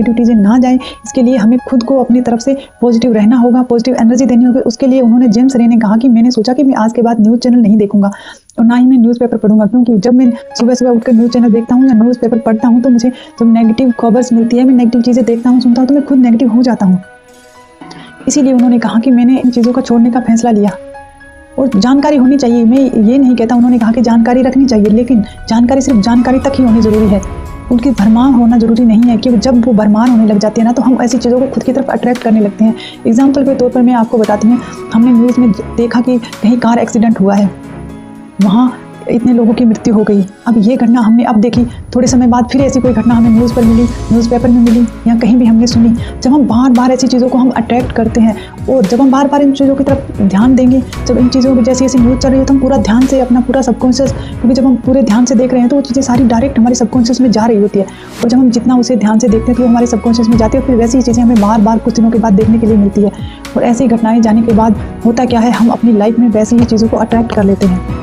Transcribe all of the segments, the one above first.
Negative चीज़ें ना जाए, इसके लिए हमें खुद को अपनी तरफ से पॉजिटिव रहना होगा, पॉजिटिव एनर्जी देनी होगी। उसके लिए उन्होंने जेम्स रे ने कहा कि मैंने सोचा कि मैं आज के बाद न्यूज़ चैनल नहीं देखूंगा और ना ही मैं न्यूज़पेपर पढ़ूंगा, क्योंकि जब मैं सुबह सुबह उठकर न्यूज़ चैनल देखता हूँ या न्यूज़पेपर पढ़ता हूँ तो मुझे जब नेगेटिव खबर्स मिलती है, मैं नेगेटिव चीज़ें देखता हूँ, सुनता हूँ तो मैं खुद नेगेटिव हो जाता हूँ। इसीलिए उन्होंने कहा कि मैंने इन चीज़ों का छोड़ने का फैसला लिया। और जानकारी होनी चाहिए, मैं ये नहीं कहता, उन्होंने कहा कि जानकारी रखनी चाहिए, लेकिन जानकारी सिर्फ जानकारी तक ही होनी ज़रूरी है, उनकी भरमार होना ज़रूरी नहीं है। कि जब वो भरमार होने लग जाती है ना, तो हम ऐसी चीज़ों को खुद की तरफ अट्रैक्ट करने लगते हैं। एग्जाम्पल के तौर पर मैं आपको बताती हूँ, हमने न्यूज़ में देखा कि कहीं कार एक्सीडेंट हुआ है, वहाँ इतने लोगों की मृत्यु हो गई। अब ये घटना हमने अब देखी, थोड़े समय बाद फिर ऐसी कोई घटना हमें न्यूज़ पर मिली, न्यूज़पेपर में मिली या कहीं भी हमने सुनी। जब हम बार बार ऐसी चीज़ों को हम अट्रैक्ट करते हैं और जब हम बार बार इन चीज़ों की तरफ ध्यान देंगे, जब इन चीज़ों की जैसी ऐसी न्यूज़ चल रही है तो हम पूरा ध्यान से अपना पूरा सबकॉन्शियस, क्योंकि जब हम पूरे ध्यान से देख रहे हैं तो वो चीज़ें सारी डायरेक्ट हमारे सबकॉन्शियस में जा रही होती है, और जब हम जितना उसे ध्यान से देखते हैं तो वो हमारे सबकॉन्शियस में जाती है, फिर वैसी चीज़ें हमें बार बार कुछ दिनों के बाद देखने के लिए मिलती है। और ऐसी घटनाएं जाने के बाद होता क्या है, हम अपनी लाइफ में वैसी ही चीज़ों को अट्रैक्ट कर लेते हैं।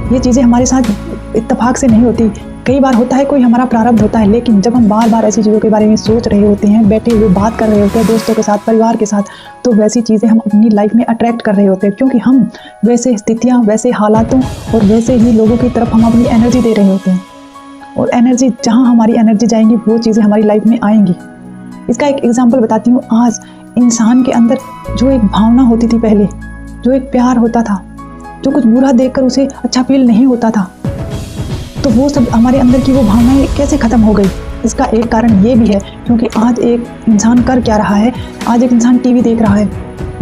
ये चीज़ें हमारे साथ इत्तेफाक से नहीं होती, कई बार होता है, कोई हमारा प्रारब्ध होता है, लेकिन जब हम बार बार ऐसी चीज़ों के बारे में सोच रहे होते हैं, बैठे हुए बात कर रहे होते हैं दोस्तों के साथ, परिवार के साथ, तो वैसी चीज़ें हम अपनी लाइफ में अट्रैक्ट कर रहे होते हैं, क्योंकि हम वैसे स्थितियाँ, वैसे हालातों और वैसे ही लोगों की तरफ हम अपनी एनर्जी दे रहे होते हैं। और एनर्जी, जहाँ हमारी एनर्जी जाएंगी वो चीज़ें हमारी लाइफ में आएंगी। इसका एक एग्जाम्पल बताती हूँ। आज इंसान के अंदर जो एक भावना होती थी पहले, जो एक प्यार होता था, जो कुछ बुरा देखकर उसे अच्छा फील नहीं होता था, तो वो सब हमारे अंदर की वो भावनाएं कैसे ख़त्म हो गई। इसका एक कारण ये भी है क्योंकि आज एक इंसान कर क्या रहा है, आज एक इंसान टीवी देख रहा है,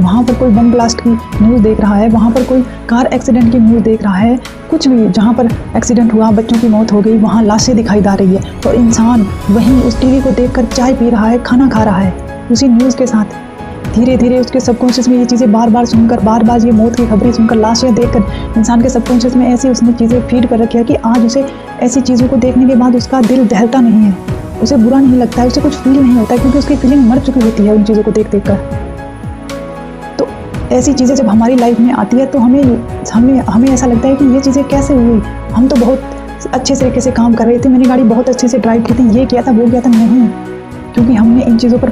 वहाँ पर कोई बम ब्लास्ट की न्यूज़ देख रहा है, वहाँ पर कोई कार एक्सीडेंट की न्यूज़ देख रहा है, कुछ भी जहाँ पर एक्सीडेंट हुआ, बच्चों की मौत हो गई, वहाँ लाशें दिखाई दे रही है, और इंसान वहीं उस टीवी को देखकर चाय पी रहा है, खाना खा रहा है उसी न्यूज़ के साथ। धीरे धीरे उसके सबकॉन्शियस में ये चीज़ें बार बार सुनकर, बार बार ये मौत की खबरें सुनकर, लाशें देखकर इंसान के सबकॉन्शियस में ऐसी उसने चीज़ें फीड कर रखी है कि आज उसे ऐसी चीज़ों को देखने के बाद उसका दिल दहलता नहीं है, उसे बुरा नहीं लगता है, उसे कुछ फील नहीं होता है, क्योंकि उसकी फीलिंग मर चुकी होती है उन चीज़ों को देख देख कर। तो ऐसी चीज़ें जब हमारी लाइफ में आती है तो हमें ऐसा लगता है कि ये चीज़ें कैसे हुई, हम तो बहुत अच्छे तरीके से काम कर रहे थे, मैंने गाड़ी बहुत अच्छे से ड्राइव की थी, ये किया था, वो किया था। नहीं, क्योंकि हमने इन चीज़ों पर